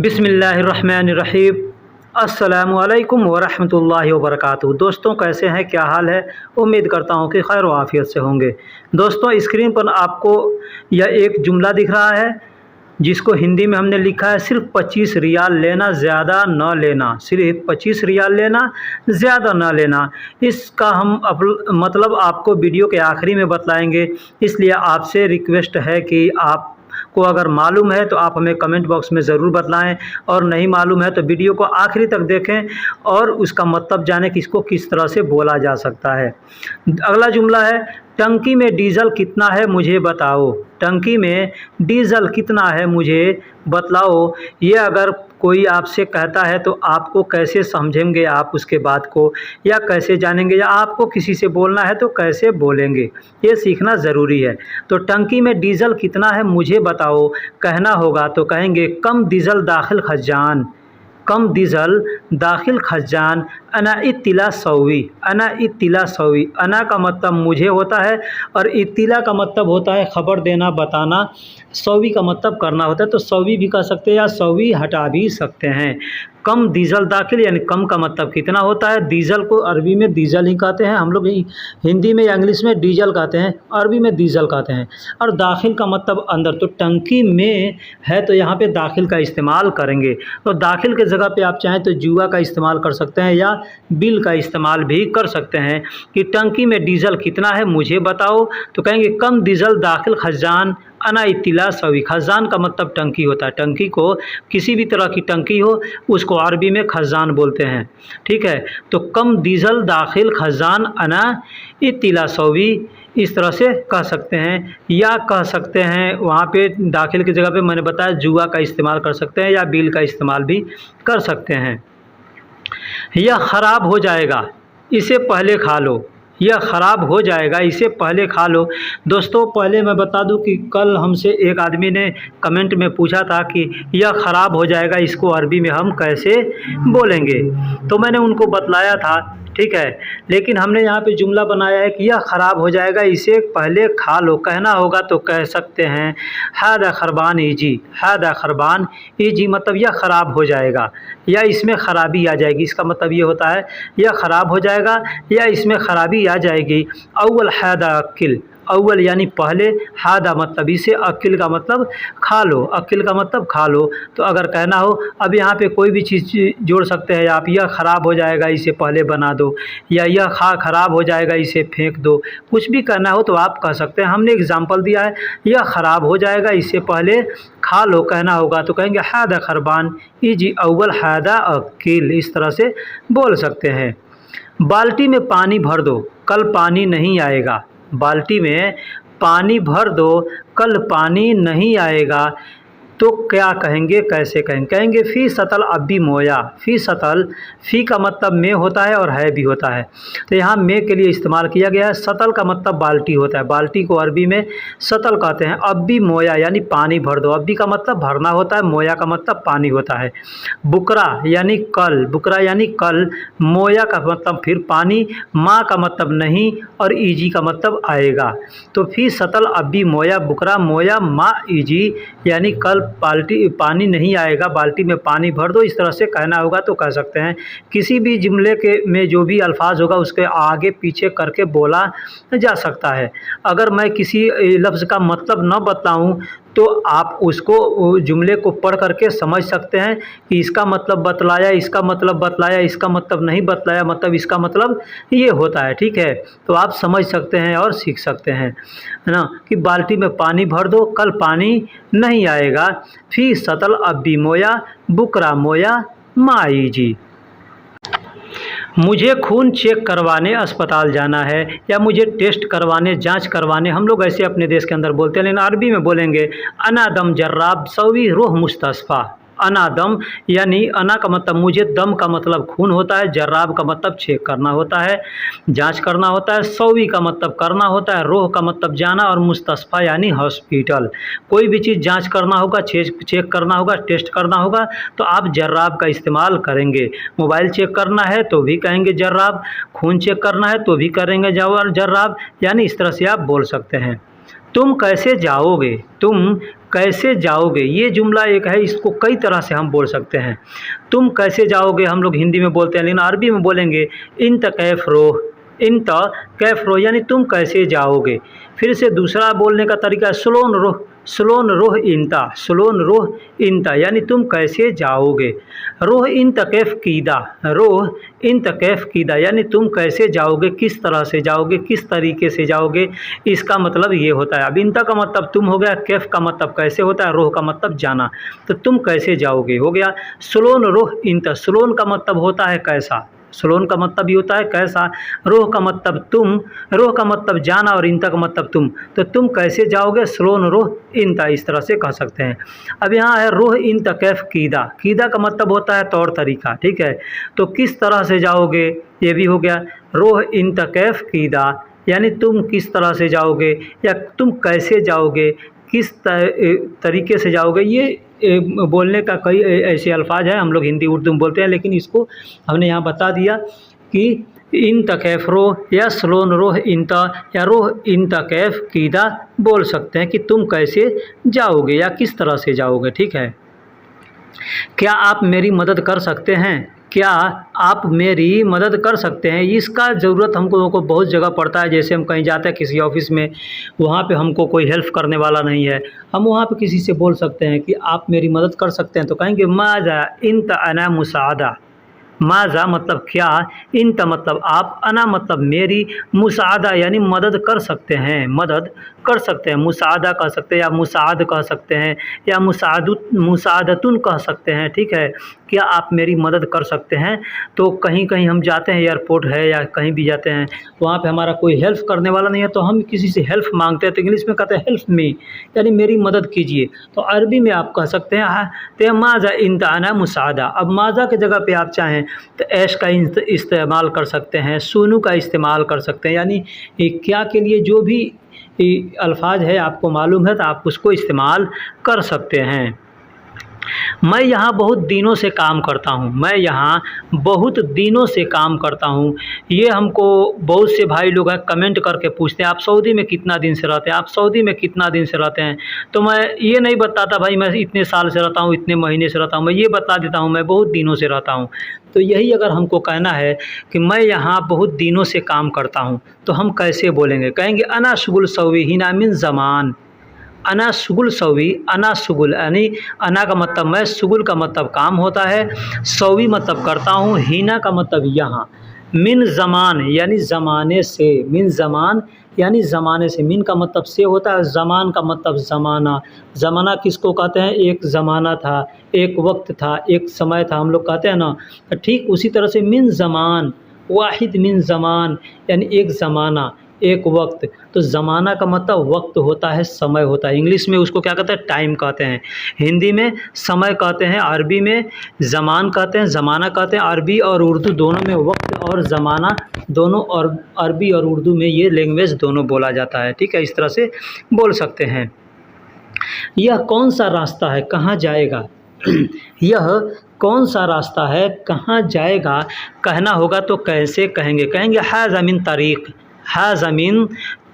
बिस्मिल्लाहिर्रहमानिर्रहीम। अस्सलामुअलैकुम वरहमतुल्लाहि वबरकातुहू। दोस्तों, कैसे हैं, क्या हाल है? उम्मीद करता हूं कि खैर व आफियत से होंगे। दोस्तों, स्क्रीन पर आपको यह एक जुमला दिख रहा है जिसको हिंदी में हमने लिखा है सिर्फ 25 रियाल लेना, ज़्यादा न लेना। सिर्फ 25 रियाल लेना, ज़्यादा न लेना। इसका हम मतलब आपको वीडियो के आखिरी में बतलाएंगे, इसलिए आपसे रिक्वेस्ट है कि आप को अगर मालूम है तो आप हमें कमेंट बॉक्स में ज़रूर बतलाएं, और नहीं मालूम है तो वीडियो को आखिरी तक देखें और उसका मतलब जानें कि इसको किस तरह से बोला जा सकता है। अगला जुमला है, टंकी में डीजल कितना है मुझे बताओ। टंकी में डीजल कितना है मुझे बतलाओ। ये अगर कोई आपसे कहता है तो आपको कैसे समझेंगे आप उसके बात को, या कैसे जानेंगे, या आपको किसी से बोलना है तो कैसे बोलेंगे, ये सीखना ज़रूरी है। तो टंकी में डीजल कितना है मुझे बताओ कहना होगा तो कहेंगे कम डीजल दाखिल खजान। कम डीजल दाखिल खजान अना इत्तिला सौवी। अना इत्तिला सौवी। अना का मतलब मुझे होता है और इत्तिला का मतलब होता है खबर देना, बताना। सौवी का मतलब करना होता है, तो सौवी भी कह सकते हैं या सौवी हटा भी सकते हैं। कम डीजल दाखिल यानी कम का मतलब कितना होता है। डीजल को अरबी में डीजल ही कहते हैं, हम लोग हिंदी में या इंग्लिश में डीजल कहते हैं, अरबी में डीजल कहते हैं। और दाखिल का मतलब अंदर, तो टंकी में है तो यहाँ पे दाखिल का इस्तेमाल करेंगे। तो दाखिल के जगह पे आप चाहें तो जुआ का इस्तेमाल कर सकते हैं या बिल का इस्तेमाल भी कर सकते हैं कि टंकी में डीजल कितना है मुझे बताओ, तो कहेंगे कम डीजल दाखिल खजान अना इत्तिला सवी। खजान का मतलब टंकी होता है। टंकी को, किसी भी तरह की टंकी हो उसको अरबी में खजान बोलते हैं, ठीक है। तो कम डीजल दाखिल खजान अना इत्तिला सवी, इस तरह से कह सकते हैं। या कह सकते हैं वहाँ पे दाखिल की जगह पे मैंने बताया जुआ का इस्तेमाल कर सकते हैं या बिल का इस्तेमाल भी कर सकते हैं। यह ख़राब हो जाएगा इसे पहले खा लो। यह ख़राब हो जाएगा इसे पहले खा लो। दोस्तों, पहले मैं बता दूं कि कल हमसे एक आदमी ने कमेंट में पूछा था कि यह ख़राब हो जाएगा इसको अरबी में हम कैसे बोलेंगे, तो मैंने उनको बतलाया था, ठीक है। लेकिन हमने यहाँ पे जुमला बनाया है कि यह ख़राब हो जाएगा इसे पहले खा लो। कहना होगा तो कह सकते हैं हादा खरबान ईजी। हादा खरबान ईजी मतलब यह ख़राब हो जाएगा या इसमें ख़राबी आ जाएगी। इसका मतलब ये होता है यह ख़राब हो जाएगा या इसमें ख़राबी आ जाएगी। अव्वल हादा अक्किल। अव्वल यानी पहले, हादा मतलब इसे, अक्किल का मतलब खा लो। अक्किल का मतलब खा लो। तो अगर कहना हो, अब यहाँ पे कोई भी चीज़ जोड़ सकते हैं आप। यह ख़राब हो जाएगा इसे पहले बना दो, या यह ख़राब हो जाएगा इसे फेंक दो। कुछ भी कहना हो तो आप कह सकते हैं। हमने एग्जाम्पल दिया है, यह ख़राब हो जाएगा इसे पहले खा लो कहना होगा तो कहेंगे हादा खरबान इजी अव्वल हादा अक्किल। इस तरह से बोल सकते हैं। बाल्टी में पानी भर दो कल पानी नहीं आएगा। बाल्टी में पानी भर दो कल पानी नहीं आएगा। तो क्या कहेंगे, कैसे कहेंगे? कहेंगे फ़ी सतल अब्बी मोया। फ़ी सतल, फ़ी का मतलब में होता है और है भी होता है, तो यहाँ में के लिए इस्तेमाल किया गया है। सतल का मतलब बाल्टी होता है, बाल्टी को अरबी में सतल कहते हैं। अब्बी मोया यानी पानी भर दो। अब्बी का मतलब भरना होता है, मोया का मतलब पानी होता है। बुकरा यानी कल, बुकरा यानी कल। मोया का मतलब फिर पानी, माँ का मतलब नहीं, और ईजी का मतलब आएगा। तो फ़ी सतल अब्बी मोया बुकरा मोया माँ ईजी यानी कल बाल्टी पानी नहीं आएगा, बाल्टी में पानी भर दो। इस तरह से कहना होगा तो कह सकते हैं। किसी भी जुमले के में जो भी अल्फाज होगा उसके आगे पीछे करके बोला जा सकता है। अगर मैं किसी लफ्ज़ का मतलब न बताऊं तो आप उसको, जुमले को पढ़ करके समझ सकते हैं कि इसका मतलब बतलाया, इसका मतलब बतलाया, इसका मतलब नहीं बतलाया, मतलब इसका मतलब ये होता है, ठीक है। तो आप समझ सकते हैं और सीख सकते हैं, है ना, कि बाल्टी में पानी भर दो कल पानी नहीं आएगा। फ़ी सतल अब्बी मोया बुकरा मोया माई जी। मुझे खून चेक करवाने अस्पताल जाना है, या मुझे टेस्ट करवाने, जांच करवाने, हम लोग ऐसे अपने देश के अंदर बोलते हैं, लेकिन अरबी में बोलेंगे अना दम जर्राब सवी रूह मुस्तस्फ़ा। अना दम यानी अना का मतलब मुझे, दम का मतलब खून होता है, जर्राब का मतलब चेक करना होता है, जांच करना होता है, सौवी का मतलब करना होता है, रोह का मतलब जाना, और मुस्तस्फ़ा यानी हॉस्पिटल। कोई भी चीज़ जांच करना होगा, चेक करना होगा, टेस्ट करना होगा तो आप जर्राब का इस्तेमाल करेंगे। मोबाइल चेक करना है तो भी कहेंगे जर्राब, खून चेक करना है तो भी करेंगे जर्राब, यानी इस तरह से आप बोल सकते हैं। तुम कैसे जाओगे, तुम कैसे जाओगे, ये जुमला एक है, इसको कई तरह से हम बोल सकते हैं। तुम कैसे जाओगे हम लोग हिंदी में बोलते हैं, लेकिन अरबी में बोलेंगे इंत कैफ रोह, इंत कैफ रोह, यानी तुम कैसे जाओगे। फिर से दूसरा बोलने का तरीका है स्लोन रोह, स्लोन रोह इंता, स्लोन रोह इंता, यानी तुम कैसे जाओगे। रोह इंत कैफ कीदा, रोह इंत कैफ कीदा, यानी तुम कैसे जाओगे, किस तरह से जाओगे, किस तरीके से जाओगे, इसका मतलब ये होता है। अब इंता का मतलब तुम हो गया, कैफ का मतलब कैसे होता है, रोह का मतलब जाना, तो तुम कैसे जाओगे हो गया। स्लोन रोह इंता, स्लोन का मतलब होता है कैसा, स्लोन का मतलब भी होता है कैसा, रोह का मतलब तुम, रोह का मतलब जाना और इंता का मतलब तुम, तो तुम कैसे जाओगे, स्लोन रोह इंता, इस तरह से कह सकते हैं। अब यहाँ है रोह इंता कैफ कीदा, कीदा का मतलब होता है तौर तरीका, ठीक है, तो किस तरह से जाओगे ये भी हो गया। रोह इंता कैफ कीदा, यानी तुम किस तरह से जाओगे या तुम कैसे जाओगे, किस तरीके से जाओगे। ये बोलने का कई ऐसे अल्फाज हैं, हम लोग हिंदी उर्दू में बोलते हैं, लेकिन इसको हमने यहाँ बता दिया कि इन तकैफ रोह या स्लोन रोह इंता या रोह इन तकैफ कीदा बोल सकते हैं कि तुम कैसे जाओगे या किस तरह से जाओगे, ठीक है। क्या आप मेरी मदद कर सकते हैं, क्या आप मेरी मदद कर सकते हैं, इसका ज़रूरत हमको लोगों को बहुत जगह पड़ता है। जैसे हम कहीं जाते हैं किसी ऑफिस में, वहाँ पे हमको कोई हेल्प करने वाला नहीं है, हम वहाँ पे किसी से बोल सकते हैं कि आप मेरी मदद कर सकते हैं, तो कहेंगे माजा इंत अना मुसादा, माजा मतलब क्या, इंत मतलब आप, अना मतलब मेरी, मुसादा यानी मदद कर सकते हैं, मदद कर सकते हैं, मुसादा कह सकते हैं या मुसाद कह सकते हैं या मुसादतुन कह सकते हैं, ठीक है। क्या आप मेरी मदद कर सकते हैं, तो कहीं कहीं हम जाते हैं, एयरपोर्ट है या कहीं भी जाते हैं, वहाँ पे हमारा कोई हेल्प करने वाला नहीं है, तो हम किसी से हेल्प मांगते हैं, तो इंग्लिश में कहते हैं हेल्प मी, यानी मेरी मदद कीजिए। तो अरबी में आप कह सकते हैं तो माजा इंत अना मुसादा। अब माजा की जगह पे आप चाहें तो ऐश का इस्तेमाल कर सकते हैं, सुनू का इस्तेमाल कर सकते हैं, यानी क्या के लिए जो भी अल्फाज है आपको मालूम है तो आप उसको इस्तेमाल कर सकते हैं। मैं यहाँ बहुत दिनों से काम करता हूँ, मैं यहाँ बहुत दिनों से काम करता हूँ। ये हमको बहुत से भाई लोग हैं कमेंट करके पूछते हैं आप सऊदी में कितना दिन से रहते हैं, आप सऊदी में कितना दिन से रहते हैं। तो मैं ये नहीं बताता भाई मैं इतने साल से रहता हूँ, इतने महीने से रहता हूँ, मैं ये बता देता हूँ मैं बहुत दिनों से रहता हूँ। तो यही अगर हमको कहना है कि मैं यहाँ बहुत दिनों से काम करता हूँ, तो हम कैसे बोलेंगे, कहेंगे अना शुगुल सवी हिना मिन ज़मान, अना शुगुल सवी, अना शुगुल यानी अना का मतलब मैं, शुगुल का मतलब काम होता है, सवी मतलब करता हूँ, हिना का मतलब यहाँ, मिन ज़मान यानी ज़माने से, मिन ज़मान यानी ज़माने से, मिन का मतलब से होता है, ज़मान का मतलब ज़माना, ज़माना किसको कहते हैं, एक ज़माना था, एक वक्त था, एक समय था, हम लोग कहते हैं ना, ठीक उसी तरह से मिन ज़मान, वाहिद मिन ज़मान यानी एक ज़माना, एक वक्त। तो ज़माना का मतलब वक्त होता है, समय होता है, इंग्लिश में उसको क्या कहते हैं, टाइम कहते हैं, हिंदी में समय कहते हैं, अरबी में ज़मान कहते हैं, ज़माना कहते हैं। अरबी और उर्दू दोनों में वक्त और ज़माना दोनों, और अरबी और उर्दू में ये लैंग्वेज दोनों बोला जाता है, ठीक है, इस तरह से बोल सकते हैं। यह कौन सा रास्ता है, कहाँ जाएगा, यह कौन सा रास्ता है, कहाँ जाएगा कहना होगा तो कैसे कहेंगे, कहेंगे हाज़ा मिन तरीक़, हाज़ा मिन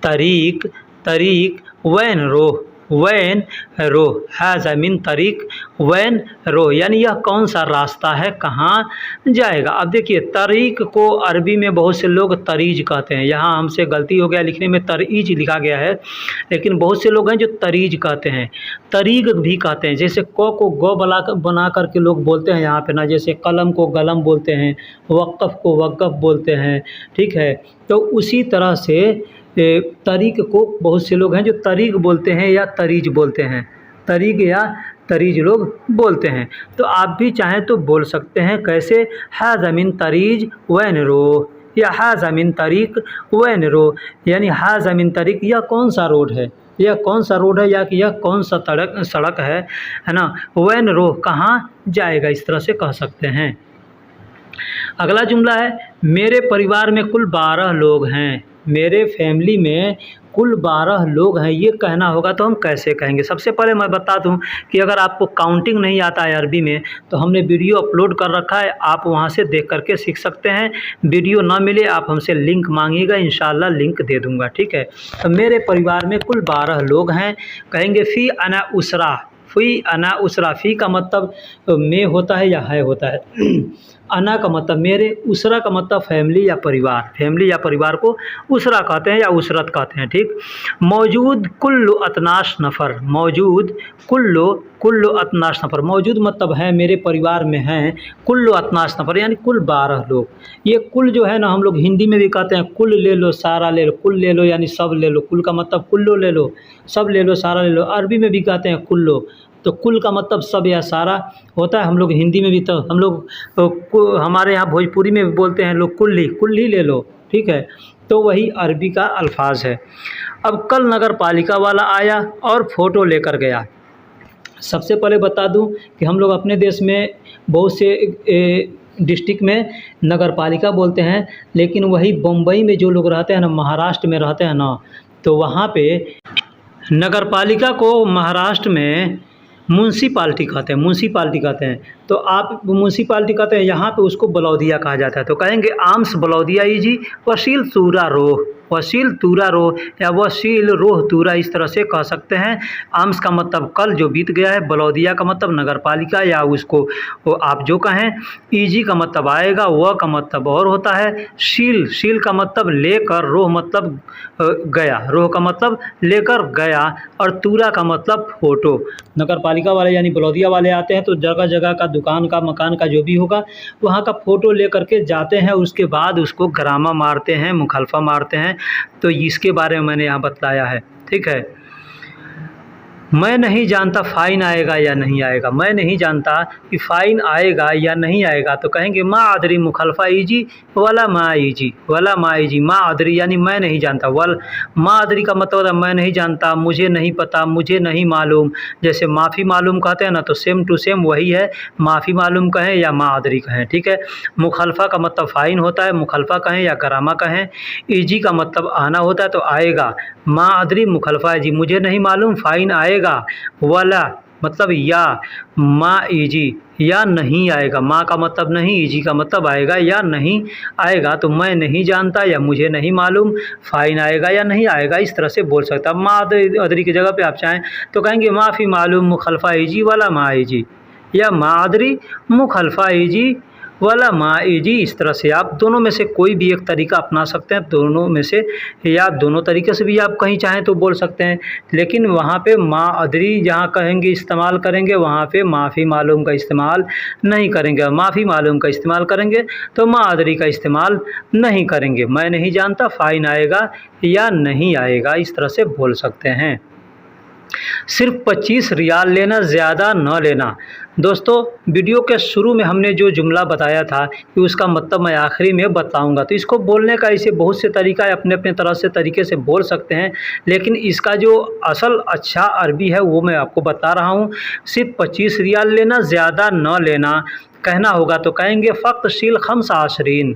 तरीक़, तरीक़ वैन रोह, वैन रोह, हाज़ा मिन तरीक़ वैन रोह, यानी यह कौन सा रास्ता है, कहाँ जाएगा। अब देखिए तरीक़ को अरबी में बहुत से लोग तरीज कहते हैं, यहाँ हमसे गलती हो गया लिखने में तरीज लिखा गया है, लेकिन बहुत से लोग हैं जो तरीज कहते हैं, तरीक़ भी कहते हैं। जैसे क को गौ बना करके लोग बोलते हैं यहाँ पे ना, जैसे कलम को गलम बोलते हैं, वक़्फ़ को वक़्फ़ बोलते हैं, ठीक है। तो उसी तरह से तरीक़ को बहुत से लोग हैं जो तरीक़ बोलते हैं या तरीज बोलते हैं, तरीक़ या तरीज लोग बोलते हैं। तो आप भी चाहें तो बोल सकते हैं कैसे, हाज़ा मिन तरीज वैन रोह या हाज़ा मिन तरीक़ वैन रोह, यानी हाज़ा मिन तरीक़ यह कौन सा रोड है, यह कौन सा रोड है या कि यह कौन सा सड़क है ना, वैन रोह कहाँ जाएगा, इस तरह से कह सकते हैं। अगला जुमला है मेरे परिवार में कुल 12 लोग हैं, मेरे फैमिली में कुल 12 लोग हैं ये कहना होगा तो हम कैसे कहेंगे। सबसे पहले मैं बता दूं कि अगर आपको काउंटिंग नहीं आता है अरबी में तो हमने वीडियो अपलोड कर रखा है, आप वहां से देख करके सीख सकते हैं। वीडियो ना मिले आप हमसे लिंक मांगिएगा, इंशाल्लाह लिंक दे दूंगा, ठीक है। तो मेरे परिवार में कुल 12 लोग हैं। कहेंगे फ़ी अना उसरा, फ़ी अना उसरा। फ़ी का मतलब में होता है या है होता है। अना का मतलब मेरे, उसरा का मतलब फैमिली या परिवार। फैमिली या परिवार को उसरा कहते हैं या उसरत कहते हैं, ठीक। मौजूद कुल्लु अतनाश नफ़र, मौजूद कुल्लु अतनाश नफ़र। मौजूद मतलब है मेरे परिवार में हैं कुल्लु अतनाश नफ़र, यानी कुल 12 लोग। ये कुल जो है ना हम लोग हिंदी में भी कहते हैं कुल ले लो, सारा ले लो। कुल ले लो यानी सब ले लो, कुल का मतलब कुल्लो ले लो, सब ले लो, सारा ले लो। अरबी में भी कहते हैं कुल्लो, तो कुल का मतलब सब या सारा होता है। हम लोग हिंदी में भी, तो हम लोग हमारे यहाँ भोजपुरी में भी बोलते हैं लोग कुल्ली ले लो, ठीक है। तो वही अरबी का अल्फाज है। अब कल नगर पालिका वाला आया और फ़ोटो लेकर गया। सबसे पहले बता दूं कि हम लोग अपने देश में बहुत से डिस्ट्रिक्ट में नगर पालिका बोलते हैं, लेकिन वही बम्बई में जो लोग रहते हैं ना, महाराष्ट्र में रहते हैं ना, तो वहाँ पे नगर पालिका को महाराष्ट्र में म्यूनसिपाल्टी कहते हैं, म्यूनसिपाल्टी कहते हैं। तो आप म्यूनसिपाल्टी कहते हैं, यहाँ पे उसको बलौदिया कहा जाता है। तो कहेंगे आम्स बलौदिया जी वसील तूरा रोह, वसील तूरा रोह या वसील रोह तूरा, इस तरह से कह सकते हैं। आम्स का मतलब कल जो बीत गया है, बलौदिया का मतलब नगर पालिका या उसको आप जो कहें। ईजी का मतलब आएगा, वह का मतलब और होता है। शील का मतलब लेकर, रोह मतलब गया, रोह का मतलब लेकर गया, और तूरा का मतलब फ़ोटो। नगर पालिका वाले यानी बलौदिया वाले आते हैं तो जगह जगह का, दुकान का, मकान का जो भी होगा वहाँ का फ़ोटो ले करके जाते हैं। उसके बाद उसको गरामा मारते हैं, मुखालफा मारते हैं। तो इसके बारे में मैंने यहाँ बतलाया है, ठीक है। मैं नहीं जानता फ़ाइन आएगा या नहीं आएगा, मैं नहीं जानता कि फ़ाइन आएगा या नहीं आएगा। तो कहेंगे मा अदरी मुखलफा ईजी वाला मा ईजी, वाला मा ईजी। मा अदरी यानी मैं नहीं जानता, वल मा अदरी का मतलब मैं नहीं जानता, मुझे नहीं पता, मुझे नहीं मालूम। जैसे माफ़ी मालूम कहते हैं ना, तो सेम टू सेम वही है, माफ़ी मालूम कहें या मा अदरी कहें, ठीक है। मुखलफा का मतलब फ़ाइन होता है, मुखलफा कहें या गरामा कहें। ईजी का मतलब आना होता है, तो आएगा। मा अदरी मुखलफा जी, मुझे नहीं मालूम फ़ाइन आएगा। वाला मतलब या, मा ईजी या नहीं आएगा। माँ का मतलब नहीं, ईजी का मतलब आएगा या नहीं आएगा। तो मैं नहीं जानता या मुझे नहीं मालूम फ़ाइन आएगा या नहीं आएगा, इस तरह से बोल सकता। मा अदरी की जगह पे आप चाहें तो कहेंगे माफ़ी मालूम मुखलफा ईजी वाला मा ईजी, या मा अदरी मुखलफा ईजी वाला मा ईजी। इस तरह से आप दोनों में से कोई भी एक तरीका अपना सकते हैं, दोनों में से, या दोनों तरीके से भी आप कहीं चाहें तो बोल सकते हैं। लेकिन वहाँ पे मा अदरी जहाँ कहेंगे इस्तेमाल करेंगे, वहाँ पे माफ़ी मालूम का इस्तेमाल नहीं करेंगे। माफ़ी मालूम का इस्तेमाल करेंगे तो मा अदरी का इस्तेमाल नहीं करेंगे। मैं नहीं जानता फ़ाइन आएगा या नहीं आएगा, इस तरह से बोल सकते हैं। सिर्फ 25 रियाल लेना, ज़्यादा न लेना। दोस्तों वीडियो के शुरू में हमने जो जुमला बताया था कि उसका मतलब मैं आखिरी में बताऊंगा। तो इसको बोलने का ऐसे बहुत से तरीका है, अपने अपने तरह से तरीके से बोल सकते हैं, लेकिन इसका जो असल अच्छा अरबी है वो मैं आपको बता रहा हूँ। सिर्फ 25 रियाल लेना, ज़्यादा न लेना कहना होगा तो कहेंगे फ़क्त शील खम्स आशरीन,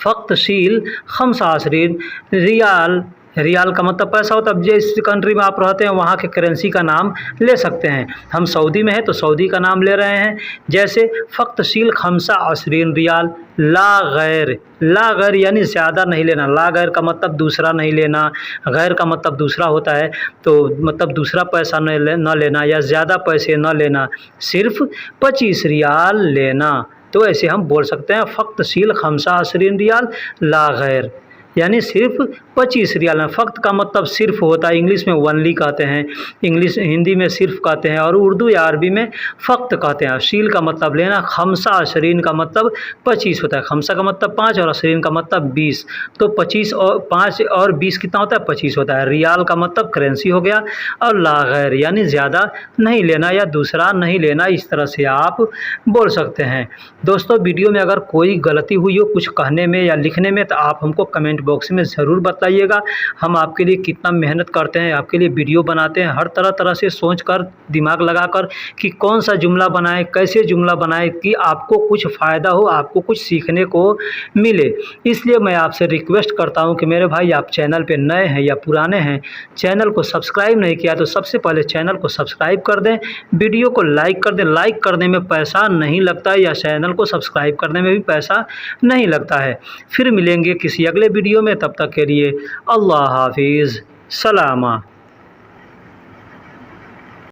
फ़क्त शील खम्स आशरीन। रियाल, रियाल का मतलब पैसा होता है। जिस कंट्री में आप रहते हैं वहाँ के करेंसी का नाम ले सकते हैं। हम सऊदी में हैं तो सऊदी का नाम ले रहे हैं। जैसे फ़क्त शील खम्सा आशरीन रियाल। ला गैर, ला गैर यानी ज़्यादा नहीं लेना। ला गैर का मतलब दूसरा नहीं लेना, गैर का मतलब दूसरा होता है, तो मतलब दूसरा पैसा न लेना या ज़्यादा पैसे न लेना, सिर्फ 25 रियाल लेना। तो ऐसे हम बोल सकते हैं फ़क्त शील खम्सा आशरीन रियाल ला गैर, यानी सिर्फ 25 रियाल। फ़क्त का मतलब सिर्फ होता है, इंग्लिश में वनली कहते हैं, हिंदी में सिर्फ कहते हैं, और उर्दू या अरबी में फ़क्त कहते हैं। शील का मतलब लेना, खम्सा अशरीन का मतलब 25 होता है। खम्सा का मतलब 5 और अशरीन का मतलब 20, तो 25 और 5 और 20 कितना होता है? 25 होता है। रियाल का मतलब करेंसी हो गया, और ला गैर यानी ज़्यादा नहीं लेना या दूसरा नहीं लेना, इस तरह से आप बोल सकते हैं। दोस्तों वीडियो में अगर कोई गलती हुई हो कुछ कहने में या लिखने में तो आप हमको कमेंट बॉक्स में ज़रूर बताइएगा। हम आपके लिए कितना मेहनत करते हैं, आपके लिए वीडियो बनाते हैं, हर तरह से सोच कर, दिमाग लगाकर कि कौन सा जुमला बनाएं, कैसे जुमला बनाएं कि आपको कुछ फ़ायदा हो, आपको कुछ सीखने को मिले। इसलिए मैं आपसे रिक्वेस्ट करता हूं कि मेरे भाई, आप चैनल पे नए हैं या पुराने हैं, चैनल को सब्सक्राइब नहीं किया तो सबसे पहले चैनल को सब्सक्राइब कर दें, वीडियो को लाइक कर दें। लाइक करने में पैसा नहीं लगता या चैनल को सब्सक्राइब करने में भी पैसा नहीं लगता है। फिर मिलेंगे किसी अगले वीडियो में, तब तक के लिए अल्लाह हाफिज़, सलामा।